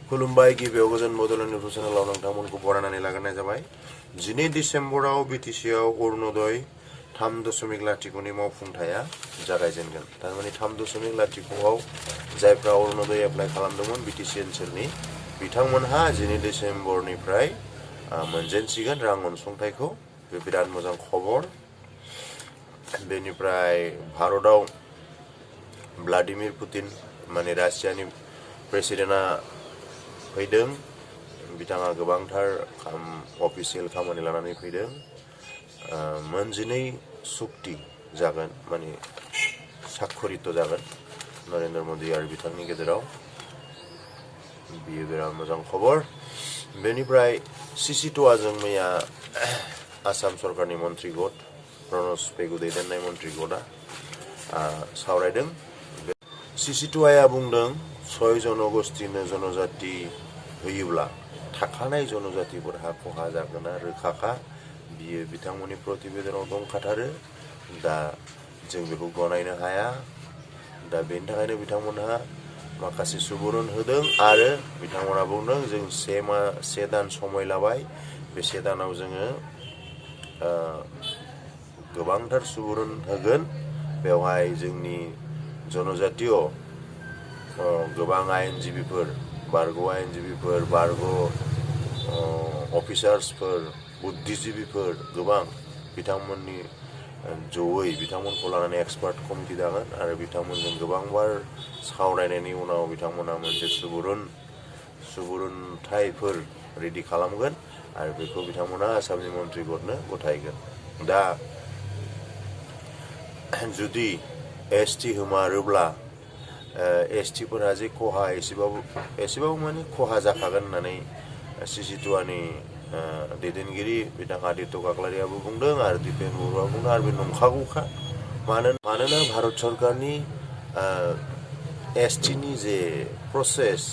खुलुमबाय गिबियाव गोजोन बड'लेण्ड चेनेलाव नोंथांमोनखौ बरायनानै लाग्रोनाय जाबाय 12 डिसेम्बराव बिटिसिआव अरुणोदय 3.0 मावफुंथाया जागायजेनगोन थारमाने 3.0आव जायफ्रा अरुणोदय एप्लाइ खालामदोंमोन बिटिसि ओनसोलनि बिथांमोनहा 12 डिसेम्बरनिफ्राय मोनजेनसिगोन रां अनसुंथाइखौ बे बिराद मोजां खबर बेनिफ्राय भारतआव व्लादिमिर पुतिन माने रासियानि प्रेसिडेन्टआ फैदों बिथाङा गोबांथार अफिसियेल खामानि लानानै फैदों मोनजिनै सुक्ति जागोन माने साक्षरित जागोन नरेन्द्र मोदी आरो बिथांनि गेजेराव बियो बिराद मोजां खबर बेनिफ्राय Cctoaजों मैया आसाम सरकारनि मन्त्रि गट प्रनस पेगु दैदेननाय मन्त्रि गटआ सावरायदों Cctoaया बुंदों 6 जनगोष्ठीनो जनजाति होयोब्ला थाखानाय जनजातिफोरहा खहा जागोना रोखाखा बियो बिथांमोननि प्रतिवेदनाव दंखाथारो दा जों बेखौ गनायनो हाया दा बेनि थाखायनो बिथांमोनहा माखासे सुबुरुन होदों आरो बिथांमोना बुंदों जों 1 दान समय लाबाय बे 1 दानाव जोङो गोबांथार सुबुरुन होगोन बेवहाय जोंनि जनजातीय गोबां आयेनजिबिफोर बारग' आयेनजिबिफोर बारग' अफिसार्सफोर बुद्धिजिबिफोर गोबां बिथांमोननि जयै बिथांमोनखौ लानानै एक्सपार्ट कमिटि जागोन आरो बिथांमोनजों गोबांबार सावरायनायनि उनाव बिथांमोना मोनसे सुबुरुनथाइफोर रेडि खालामगोन आरो बेखौ बिथांमोना आसामनि मन्त्रि गटनो गथायगोन दा जुदि एसटि होमारोब्ला एसटिफोरा जे खहा एसेबाबो माने खहा जाखागोन होननानै Cctoaनि दैदेनगिरि बिथाङा आदित्य काकलारियाबो बुंदों आरो दिपेन बरुवा बुंदों आरो बे नंखागौखा मानोना भारत सरकारनि एसटिनि जे प्रसेस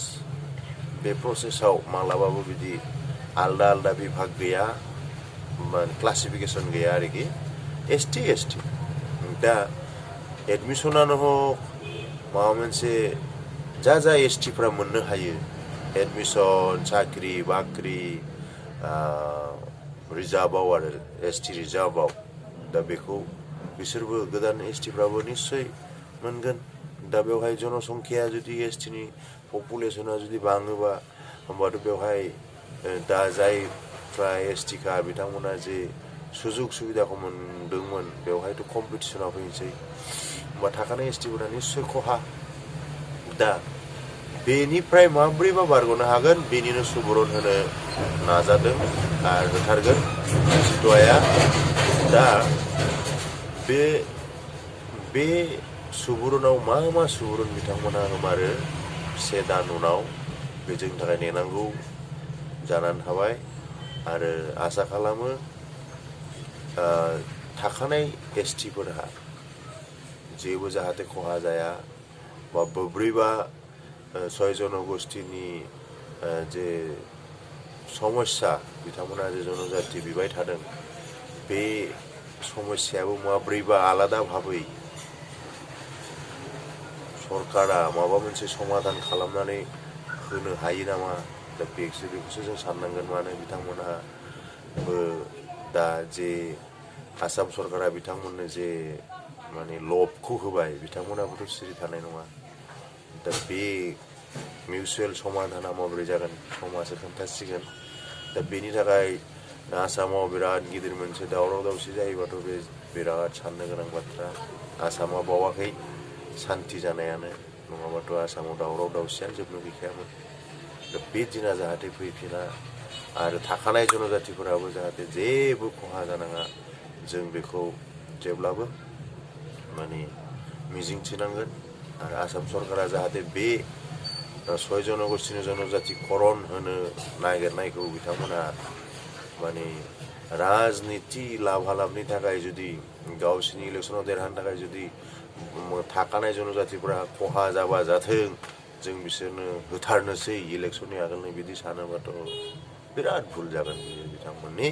बे प्रसेसआव मालाबाबो बिदि आलदा आलदा बिभाग गैया क्लासिफिकेसन गैया आरोखि एसटि दा एडमिसनानो हक माबा मोनसे जा एसटिफ्रा मोननो हायो एडमिसन साख्रि बाख्रि रिजार्भआव आरो एसटि रिजार्भआव दा बेखौ बिसोरबो गोदान एसटिफ्राबो निश्चय मोनगोन दा बेवहाय जनसंख्याया जुदि एसटिनि पपुलेसना जुदि बाङोबा होमबाथ' बेवहाय दा जायफ्रा एसटिखा बिथांमोना जे सुजुग सुबिदाखौ मोनदोंमोन बेवहायथ' कम्पिटिसनाव फैनोसै होमबा थाखानाय एसटिफोरा निश्चय खहा दा बेनिफ्राय माब्रैबा बारग'नो हागोन बेनिनो सुबुरुन होनो नाजादों आरो होथारगोन Cctoaया दा बे सुबुरुनाव मा सुबुरुन बिथांमोना होमारो 1 दान उनाव बे जोंनि थाखाय नेनांगौ जानानै थाबाय आरो आसा खालामो थाखानाय एसटिफोरहा जेबो जाहाथे खहा जाया बा बोब्रैबा 6 जनगोष्ठीनि जे समस्या बिथांमोना जे जनजाति बिबाय थादों बे समस्यायाबो माब्रैबा आलादा भाबै सरकारा माबा मोनसे समाधान खालामनानै होनो हायो नामा दा बेखौसो जों साननांगोन मानो बिथांमोनहाबो दा जे आसाम सरकारा बिथांमोननो जे माने लबखौ होबाय बिथांमोनाबोथ' सिरि थानाय नङा दा बे मिउचुएल समाधाना माबोरै जागोन समासो खोन्थासिगोन दा बेनि थाखाय आसामाव बिराद गिदिर मोनसे दावराव दावसि जायोबाथ' बे बिराद साननो गोनां बाथ्रा आसामा बावाखै सान्थि जानायानो नङाबाथ' आसामाव दावराव दावसियानो जोबनो गैखायामोन दा बे दिना जाहाथे फैफिना आरो थाखानाय जनजातिफोराबो जाहाथे जेबो खहा जानाङा जों बेखौ जेब्लाबो माने मिजिंथिनांगोन आरो आसाम सरकारा जाहाथे बे 6 जनगोष्ठीनि जनजाति खरन होनो नागिरनायखौ बिथांमोना माने राजनिति लाभालाभनि थाखाय जुदि गावसिनि इलेक्सनाव देरहानो थाखाय जुदि थाखानाय जनजातिफोरा खहा जाबा जाथों जों बिसोरनो होथारनोसै इलेक्सननि आगोलनो बिदि सानोबाथ' बिराद भुल जागोन बियो बिथांमोननि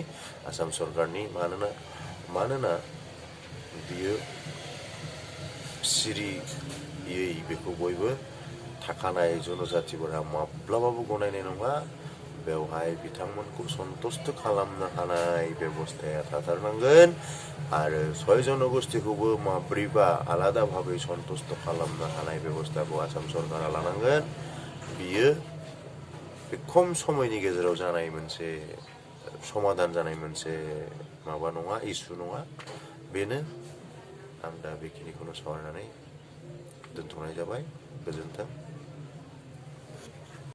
आसाम सरकारनि मानोना बियो सिरियै बेखौ बयबो थाखानाय जनजातिफोरा माब्लाबाबो गनायनाय नङा। बेवहाय बिथांमोनखौ सन्तुष्ट खालामनो हानाय बेबस्थाया थाथारनांगोन आरो 6 जनगोष्ठीखौबो माब्रैबा आलादा भाबै सन्तुष्ट खालामनो हानाय बेबस्थाखौ आसाम सरकारा लानांगोन। बियो बे खम समयनि गेजेराव जानाय मोनसे समाधान जानाय मोनसे माबा नङा, इसु नङा। बेनो आं दा बेखिनिखौनो सावरायनानै दोनथ'नाय जाबाय। गोजोन्थों।